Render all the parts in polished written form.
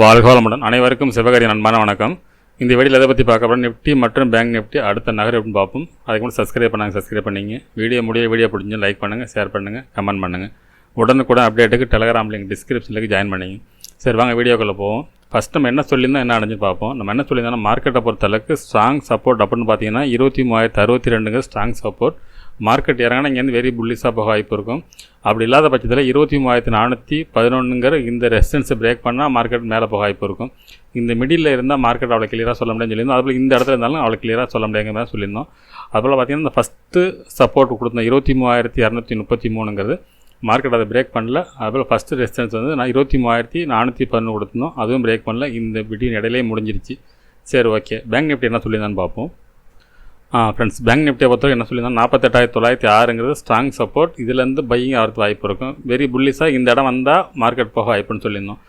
வாழ்க வளமுடன். அனைவருக்கும் சிவகாரி அன்பான வணக்கம். இந்த வீடியோவில் எதை பற்றி பார்க்க போகிறோம், நிஃப்டி மற்றும் பேங்க் நிஃப்டி அடுத்த நகர் எப்படின்னு பார்ப்போம். அதுக்கு மட்டும் சப்ஸ்கிரைப் பண்ணிங்க. வீடியோ பிடிச்சி லைக் பண்ணுங்கள், ஷேர் பண்ணுங்கள், கமெண்ட் பண்ணுங்கள். உடனுக்குடன் அப்டேட்டுக்கு டெலகிராம் லிங்க் டிஸ்கிரிப்ஷனுக்கு ஜாயின் பண்ணிங்க. சரி, வாங்க வீடியோக்குள்ளே போவோம். ஃபஸ்ட் நம்ம என்ன சொல்லியிருந்தோம், என்ன அடைஞ்சு பார்ப்போம். நம்ம என்ன சொல்லியிருந்தோம்னா, மார்க்கெட்டை பொறுத்தளவுக்கு ஸ்ட்ராங் சப்போர்ட் அப்படின்னு பார்த்தீங்கன்னா 23,062 ஸ்ட்ராங் சப்போர்ட். மார்க்கெட் இறங்கினா இங்கேருந்து வெரி புல்லிஸாக போக வாய்ப்பு இருக்கும். அப்படி இல்லாத பட்சத்தில் 23,411 இந்த ரெசிஸ்டன்ஸை பிரேக் பண்ணால் மார்க்கெட் மேலே போக வாய்ப்பு இருக்கும். இந்த மிடில் இருந்தால் மார்க்கெட் அவ்வளோ கிளியராக சொல்ல முடியும்னு சொல்லியிருந்தோம். அதுபோல் இந்த இடத்துல இருந்தாலும் அவ்வளோ கிளியராக சொல்ல முடியாங்கிற மாதிரி சொல்லியிருந்தோம். அதுபோல் பார்த்திங்கன்னா இந்த ஃபஸ்ட்டு சப்போர்ட் கொடுத்தோம் 23,233 மார்க்கெட் அதை பிரேக் பண்ணல. அதுபோல் ஃபஸ்ட்டு ரெசிஸ்டன்ஸ் வந்து நான் 23,411 கொடுத்துருந்தோம், அதுவும் பிரேக் பண்ணல. இந்த பிடியின் இடையிலே முடிஞ்சிருச்சு. சரி, ஓகே. பேங்க் நிஃப்டி என்ன சொல்லியிருந்தான்னு பார்ப்போம். ஃப்ரெண்ட்ஸ், பேங்க் நிஃப்டியை பொறுத்தவரை என்ன சொல்லியிருந்தோம், 48,906 ஸ்ட்ராங் சப்போர்ட். இதுலேருந்து பையிங் ஆகிறது வாய்ப்பு இருக்கும். வெரி புல்லிஸாக இந்த இடம் வந்தால் மார்க்கெட் போக வாய்ப்புன்னு சொல்லியிருந்தோம்.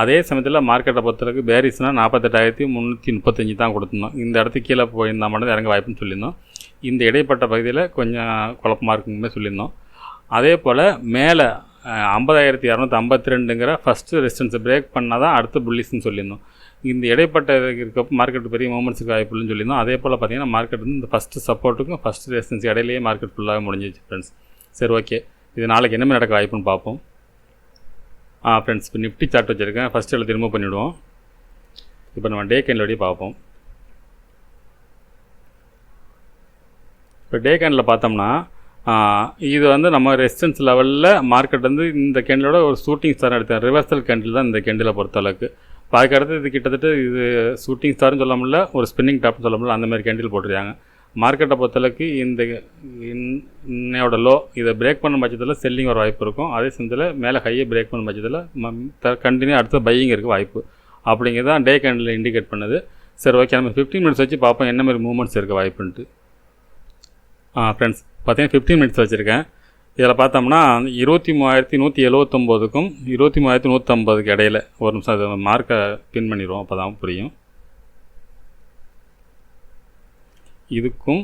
அதே சமயத்தில் மார்க்கெட்டை பொறுத்தவரைக்கு பேரிஸ்னால் 48,335 தான் கொடுத்துருந்தோம். இந்த இடத்துக்கு கீழே போயிருந்தால் மட்டும் இறங்க வாய்ப்புன்னு சொல்லியிருந்தோம். இந்த இடைப்பட்ட பகுதியில் கொஞ்சம் குழப்பமாக இருக்குமே சொல்லியிருந்தோம். அதே போல் மேலே 50,252 ஃபஸ்ட்டு ரெசிஸ்டன்ஸை பிரேக் பண்ணால் தான் அடுத்து புல்லிஸ்ன்னு சொல்லியிருந்தோம். இந்த இடைப்பட்ட இருக்கப்போ மார்க்கெட் பெரிய மூமெண்ட்ஸுக்கு வாய்ப்புன்னு சொல்லியிருந்தோம். அதே போல் பார்த்திங்கன்னா மார்க்கெட் வந்து இந்த ஃபஸ்ட்டு சப்போர்ட்டுக்கும் ஃபஸ்ட்டு ரெசிஸ்டன்ஸ் இடையிலேயே மார்க்கெட் ஃபுல்லாக முடிஞ்சிச்சு ஃப்ரெண்ட்ஸ். சரி, ஓகே. இது நாளைக்கு என்ன நடக்க வாய்ப்புன்னு பார்ப்போம். ஃப்ரெண்ட்ஸ், இப்போ நிஃப்டி சார்ட் வச்சுருக்கேன். ஃபஸ்ட்டு எல்லாம் திரும்ப பண்ணிவிடுவோம். இப்போ நம்ம டே கேண்டில் பார்த்தோம். இப்போ டே கேண்டில் பார்த்தோம்னா இது வந்து நம்ம ரெசிஸ்டன்ஸ் லெவலில் மார்க்கெட் வந்து இந்த கேண்டிலோட ஒரு ஷூட்டிங் ஸ்டார் எடுத்தேன். ரிவர்சல் கேண்டில் தான் இந்த கேண்டிலை பொறுத்தளவுக்கு. அதுக்கு அடுத்து இது கிட்டத்தட்ட இது ஷூட்டிங் ஸ்டார்னு சொல்ல முடியல, ஒரு ஸ்பின்னிங் டாப்னு சொல்ல முடியல, அந்தமாதிரி கேண்டில் போட்டிருக்காங்க. மார்க்கெட்டை பொறுத்தளவுக்கு இன்னையோட லோ இதை பிரேக் பண்ண பட்சத்தில் செல்லிங் வர வாய்ப்பு இருக்கும். அதே சமயத்தில் மேலே ஹையை பிரேக் பண்ண பட்சத்தில் கண்டினியூ அடுத்த பையிங் இருக்க வாய்ப்பு அப்படிங்கிறது தான் டே கேண்டில் இண்டிகேட் பண்ணுது. சரி, ஓகே. நம்ம 15 மினிட்ஸ் வச்சு பார்ப்போம் என்ன மாதிரி மூவ்மெண்ட்ஸ் இருக்க வாய்ப்புன்ட்டு. ஃப்ரெண்ட்ஸ், பார்த்தீங்கன்னா 15 மினிட்ஸ் வச்சுருக்கேன். இதில் பார்த்தோம்னா 23,179க்கும் 23,150 இடையில ஒரு நிமிஷம் அதை மார்க்கை பின் பண்ணிடுவோம், அப்போ தான் புரியும். இதுக்கும்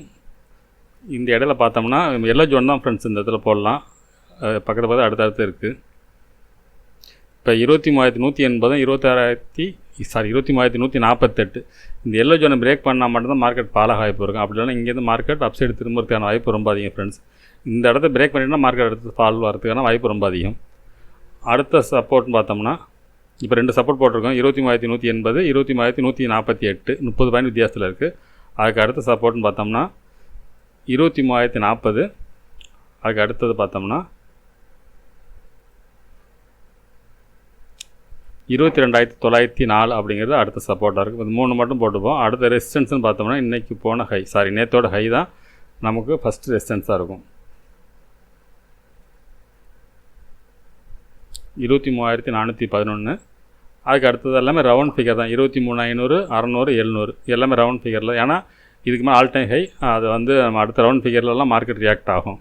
இந்த இடையில பார்த்தோம்னா எல்லோ ஜோன் தான் ஃப்ரெண்ட்ஸ். இந்த இடத்துல போடலாம். பக்கத்தில் பார்த்தா அடுத்தடுத்து இருக்குது. இப்போ 23,180 23,148 இந்த எல்லோ ஜோனை பிரேக் பண்ணால் மட்டும்தான் மார்க்கெட் பாலாக வாய்ப்பு இருக்கும். அப்படி இல்லைனா இங்கேருந்து மார்க்கெட் அப்சைடு திரும்புறதுக்கான வாய்ப்பு ரொம்ப அதிகம் ஃப்ரெண்ட்ஸ். இந்த இடத்த பிரேக் பண்ணிட்டோம்னா மார்க்கெட் அடுத்து ஃபால் வரதுக்கான வாய்ப்பு ரொம்ப அதிகம். அடுத்த சப்போர்ட்னு பார்த்தோம்னா இப்போ 2 சப்போர்ட் போட்டிருக்கோம். 23,180 23,148 30 பாயிண்ட் வித்தியாசத்தில் இருக்குது. அதுக்கு அடுத்த சப்போர்ட்னு பார்த்தோம்னா 23,040. அதுக்கு அடுத்தது பார்த்தோம்னா 22,904 அப்படிங்கிறது அடுத்த சப்போர்ட்டாக இருக்குது. இது 3 மட்டும் போட்டுப்போம். அடுத்த ரெசிஸ்டன்ஸ்னு பார்த்தோம்னா இன்றைக்கி போன ஹை, நேற்றோட ஹை தான் நமக்கு ஃபஸ்ட்டு ரெசிஸ்டன்ஸாக இருக்கும். 23,411. அதுக்கு அடுத்தது எல்லாமே ரவுண்ட் ஃபிகர் தான். 23,500 600 700 எல்லாமே ரவுண்ட் ஃபிகரில். ஏன்னா இதுக்கு மேலே ஆல் டைம் ஹை. அது வந்து நம்ம அடுத்த ரவுண்ட் ஃபிகர்லலாம் மார்க்கெட் ரியாக்ட் ஆகும்.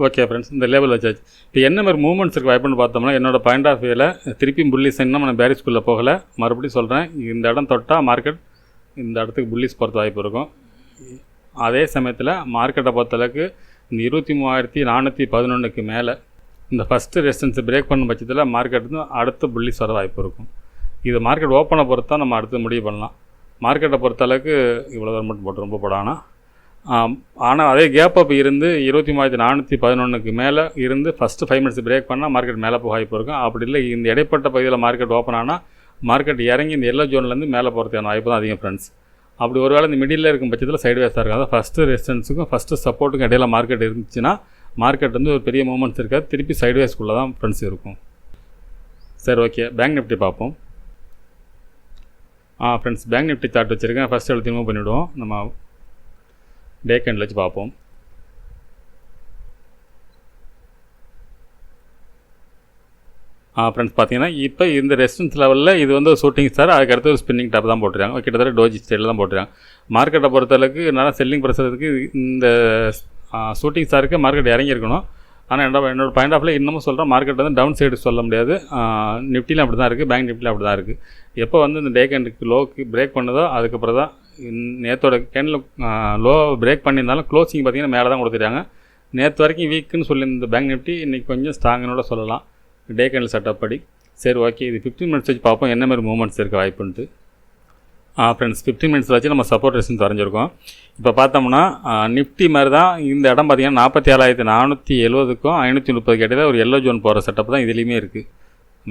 ஓகே ஃப்ரெண்ட்ஸ், இந்த லேபிள் வச்சாச்சு. இப்போ என்ன மாதிரி மூவ்மெண்ட்ஸ் இருக்குது வாய்ப்புன்னு பார்த்தோம்னா என்னோட பாயிண்ட் ஆஃப் வியூவில் திருப்பியும் புல்லிஸ் இன்னும் நான் பேரிஸ்குள்ளே போகலை. மறுபடியும் சொல்கிறேன், இந்த இடம் தொட்டால் மார்க்கெட் இந்த இடத்துக்கு புல்லிஸ் போகிறது வாய்ப்பு இருக்கும். அதே சமயத்தில் மார்க்கெட்டை பொறுத்தளவுக்கு இந்த 23,411 மேலே இந்த ஃபஸ்ட்டு ரெசிஸ்டன்ஸை பிரேக் பண்ணும் பட்சத்தில் மார்க்கெட் வந்து அடுத்த புல்லிஸ் வர வாய்ப்பு இருக்கும். இது மார்க்கெட் ஓப்பனை பொறுத்து தான் நம்ம அடுத்து முடிவு பண்ணலாம். மார்க்கெட்டை பொறுத்தளவுக்கு இவ்வளோ தூரம் மட்டும் போட்டு ரொம்ப போடானா. ஆனால் அதே கேப் அப் இருந்து 23,411 மேலே இருந்து ஃபஸ்ட்டு 5 மினிட்ஸ் பிரேக் பண்ணால் மார்க்கெட் மேலே போக வாய்ப்பு இருக்கும். அப்படி இல்லை இந்த இடைப்பட்ட பகுதியில் மார்க்கெட் ஓப்பன் ஆனால் மார்க்கெட் இறங்கி இந்த எல்லோ ஜோன்லேருந்து மேலே போகிறதுக்கான வாய்ப்பு தான் அதிகம் ஃப்ரெண்ட்ஸ். அப்படி ஒரு வேளை இந்த மிடில் இருக்கும் பட்சத்தில் சைடு வேஸாக இருக்கும். அதாவது ஃபஸ்ட்டு ரெசிஸ்டன்ஸுக்கும் ஃபஸ்ட்டு சப்போர்ட்டுக்கும் இடையில மார்க்கெட் இருந்துச்சுன்னா மார்க்கெட் வந்து ஒரு பெரிய மூமெண்ட்ஸ் இருக்காது, திருப்பி சைடு வேஸ்க்குள்ளே தான் ஃப்ரெண்ட்ஸ் இருக்கும். சரி, ஓகே. பேங்க் நிஃப்டி பார்ப்போம். ஃப்ரெண்ட்ஸ், பேங்க் நிஃப்டி சார்ட் வச்சுருக்கேன். ஃபஸ்ட்டு எடுத்து ரிமூவ் பண்ணிவிடுவோம். நம்ம டே கேண்டில் வச்சு பார்ப்போம். ஃப்ரெண்ட்ஸ், பார்த்தீங்கன்னா இப்போ இந்த ரெசிஸ்டன்ஸ் லெவலில் இது வந்து ஷூட்டிங் ஸ்டார். அதுக்கு அடுத்து ஒரு ஸ்பின்னிங் டாப் தான் போட்டுருக்காங்க. கிட்டத்தட்ட டோஜி ஸ்டைலில் தான் போட்டுருக்காங்க. மார்க்கெட்டை பொறுத்தளவுக்கு நல்லா செல்லிங் ப்ரெஷருக்கு இந்த ஷூட்டிங் ஸ்டாருக்கு மார்க்கெட் இறங்கியிருக்கணும். ஆனால் என்னோட பாயிண்ட் ஆஃப்ல இன்னமும் சொல்கிறேன், மார்க்கெட் வந்து டவுன் சைடு சொல்ல முடியாது. நிஃப்டியில் அப்படி தான் இருக்குது, பேங்க் நிஃப்டியில் அப்படி தான் இருக்குது. எப்போ வந்து இந்த டே கேண்டுக்கு லோக்கு பிரேக் பண்ணதோ அதுக்கப்புறம் தான் நேற்றோட கேண்டில் லோ பிரேக் பண்ணியிருந்தாலும் க்ளோசிங் பார்த்திங்கன்னா மேலே தான் கொடுத்துட்டாங்க. நேற்று வரைக்கும் வீக்குன்னு சொல்லி இந்த பேங்க் நிஃப்டி இன்றைக்கி கொஞ்சம் ஸ்ட்ராங்குன்னு சொல்லலாம் டே கேண்டில் செட்டப் படி. சரி ஓகே, இது 15 மினிட்ஸ் வச்சு பார்ப்போம் என்ன மாதிரி மூவ்மெண்ட்ஸ் இருக்க வாய்ப்புன்ட்டு. ஃப்ரெண்ட்ஸ் 15 மினிட்ஸில் வச்சு நம்ம சப்போர்ட் ரெசிஸ்டன்ஸ் வரைஞ்சிருக்கோம். இப்போ பார்த்தோம்னா நிஃப்டி மாதிரி தான் இந்த இடம் பார்த்திங்கன்னா 47,470க்கும் 530 இடையில ஒரு எல்லோ ஜோன் போகிற செட்டப் தான் இதுலேயுமே இருக்குது.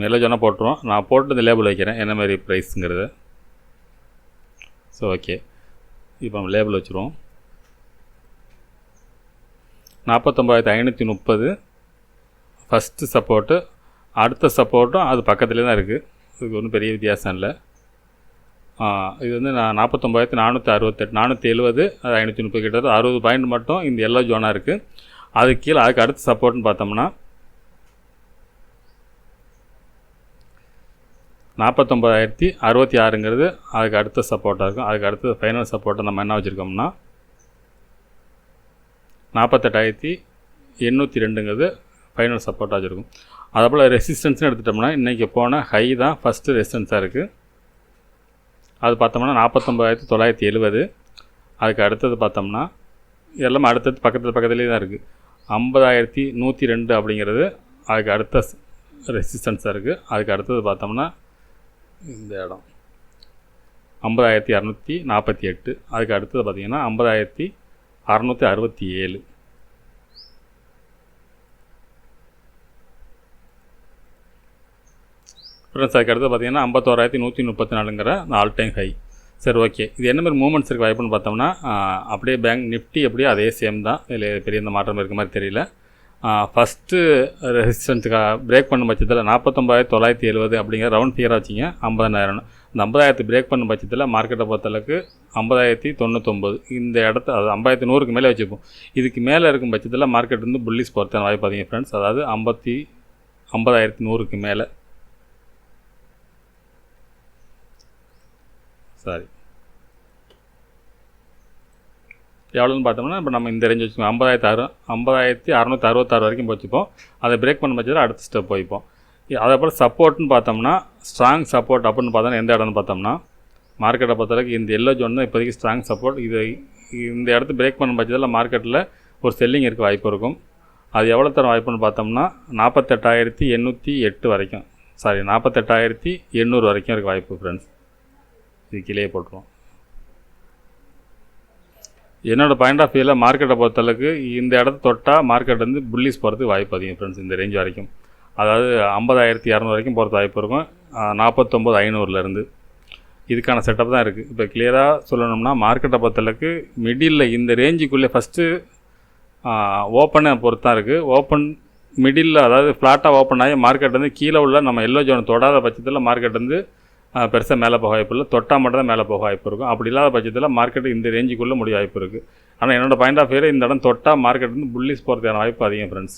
எல்லோ ஜோனாக போட்டுருவோம். நான் போட்டு இந்த லேபிள் வைக்கிறேன் என்ன மாதிரி ப்ரைஸுங்கிறத. ஸோ ஓகே, இப்போ நம்ம லேபிள் வச்சுருவோம். 49,530 ஃபஸ்ட்டு சப்போர்ட்டு, அடுத்த சப்போர்ட்டும் அது பக்கத்துலேயே தான் இருக்குது. இதுக்கு ஒன்றும் பெரிய வித்தியாசம் இல்லை. இது வந்து நான் 49,468 470 அது 530 கிட்ட 60 பாயிண்ட் மட்டும் இந்த எல்லோ ஜோனாக இருக்குது. அதுக்கு கீழே அதுக்கு அடுத்த சப்போர்ட்னு பார்த்தோம்னா 49,066ங்கிறது அதுக்கு அடுத்த சப்போர்ட்டாக இருக்கும். அதுக்கு அடுத்த ஃபைனல் சப்போர்ட்டை நம்ம என்ன வச்சுருக்கோம்னா 48,802ங்கிறது ஃபைனல் சப்போர்ட்டாக வச்சுருக்கும். அதேபோல் ரெசிஸ்டன்ஸ்னு எடுத்துட்டோம்னா இன்றைக்கி போன ஹை தான் ஃபஸ்ட்டு ரெசிஸ்டன்ஸாக இருக்குது. அது பார்த்தோம்னா 49,970. அதுக்கு அடுத்தது பார்த்தோம்னா எல்லாமே அடுத்தது பக்கத்துலேயே தான் இருக்குது. 50,102 அப்படிங்கிறது அதுக்கு அடுத்த ரெசிஸ்டன்ஸாக இருக்குது. அதுக்கு அடுத்தது பார்த்தோம்னா இந்த இடம் 50,248. அதுக்கு அடுத்தது பார்த்திங்கன்னா 50,667. ஃப்ரெண்ட்ஸ் அதுக்கு அடுத்து பார்த்திங்கன்னா 51,134ங்கிற ஆல் டைம் ஹை. சரி ஓகே, இது என்ன மாதிரி மூவ்மெண்ட்ஸ் இருக்க வாய்ப்புன்னு பார்த்தோம்னா அப்படியே பேங்க் நிஃப்டி அப்படியே அதே சேம் தான். இதில் பெரிய இந்த மாற்றம் இருக்க மாதிரி தெரியல. ஃபஸ்ட்டு ரெசிஸ்டன்ஸுக்காக பிரேக் பண்ணும் பட்சத்தில் 49,970 அப்படிங்கிற ரவுண்ட் ஃபிகராக வச்சிங்க 50,000. இந்த 50,000 பிரேக் பண்ணும் பட்சத்தில் மார்க்கெட்டை பொறுத்தளவுக்கு 50,099 இந்த இடத்த அது 50,100க்கு மேலே வச்சுப்போம். இதுக்கு மேலே இருக்கும் பட்சத்தில் மார்க்கெட் வந்து புல்லிஸ் பொறுத்தான வாய்ப்பு அதிகம் ஃப்ரெண்ட்ஸ். அதாவது 50,100க்கு மேலே சாரி எவ்வளோன்னு பார்த்தோம்னா இப்போ நம்ம இந்த ரேஞ்ச் வச்சுக்கோம் 50,666 வரைக்கும் வச்சுப்போம். அதை பிரேக் பண்ண பட்சத்தில் அடுத்த ஸ்டெப் போய்ப்போம். அதே போல் சப்போர்ட்னு பார்த்தோம்னா ஸ்ட்ராங் சப்போர்ட் அப்படின்னு பார்த்தோம்னா எந்த இடம்னு பார்த்தோம்னா மார்க்கெட்டை பொறுத்தளவுக்கு இந்த எல்லோ ஜோன் தான் இப்போதைக்கு ஸ்ட்ராங் சப்போர்ட். இந்த இடத்த பிரேக் பண்ண பட்சத்தில் மார்க்கெட்டில் ஒரு செல்லிங் இருக்க வாய்ப்பு இருக்கும். அது எவ்வளோ தர வாய்ப்புன்னு பார்த்தோம்னா 48,808 வரைக்கும் 48,800 வரைக்கும் இருக்க வாய்ப்பு ஃப்ரெண்ட்ஸ். இது கீழே போட்டுருவோம். என்னோடய பாயிண்ட் ஆஃப் வியூவில் மார்க்கெட்டை பொறுத்தளவுக்கு இந்த இடத்த தொட்டால் மார்க்கெட் வந்து புல்லிஸ் போகிறதுக்கு வாய்ப்பு அதிகம் ஃப்ரெண்ட்ஸ். இந்த ரேஞ்ச் வரைக்கும் அதாவது 50,200 வரைக்கும் போகிறது வாய்ப்பு இருக்கும். 49,500லேருந்து இதுக்கான செட்டப் தான் இருக்குது. இப்போ கிளியராக சொல்லணும்னா மார்க்கெட்டை பொறுத்தளவுக்கு மிடில் இந்த ரேஞ்சுக்குள்ளே ஃபஸ்ட்டு ஓப்பனை பொறுத்து தான் இருக்குது. ஓப்பன் மிடில் அதாவது ஃப்ளாட்டாக ஓப்பன் ஆகி மார்க்கெட் வந்து கீழே உள்ள நம்ம எல்லோ ஜோன் தொடாத பட்சத்தில் மார்க்கெட் வந்து பெருசாக மேலே போக வாய்ப்பு இல்லை. தொட்டால் மட்டும் தான் மேலே போக வாய்ப்பு இருக்கும். அப்படி இல்லாத பட்சத்தில் மார்க்கெட் இந்த ரேஞ்சுக்குள்ளே முடிய வாய்ப்பு இருக்குது. ஆனால் என்னோடய பாயிண்ட் ஆஃப் வியூவில் இந்த இடம் தொட்டால் மார்க்கெட் வந்து புல்லிஸ் போகிறதுக்கான வாய்ப்பு அதிகம் ஃப்ரெண்ட்ஸ்.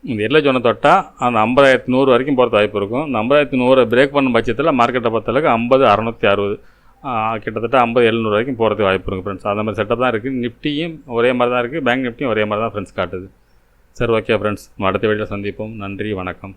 இந்த எல்லோ ஜோனை தொட்டால் அந்த 50,100 வரைக்கும் போகிறது வாய்ப்பு இருக்கும். இந்த 50,100 பிரேக் பண்ணும் பட்சத்தில் மார்க்கெட்டை பொறுத்தளவுக்கு 50,660 கிட்டத்தட்ட 50,700 வரைக்கும் போகிறதுக்கு வாய்ப்பு இருக்குது ஃப்ரெண்ட்ஸ். அந்த மாதிரி செட்டப் தான் இருக்குது. நிஃப்டியும் ஒரே மாதிரி தான் இருக்குது, பேங்க் நிஃப்டியும் ஒரே மாதிரி தான் ஃப்ரெண்ட்ஸ் காட்டுது. சரி ஓகே ஃப்ரெண்ட்ஸ், நம்ம அடுத்த வீடியோவில் சந்திப்போம். நன்றி, வணக்கம்.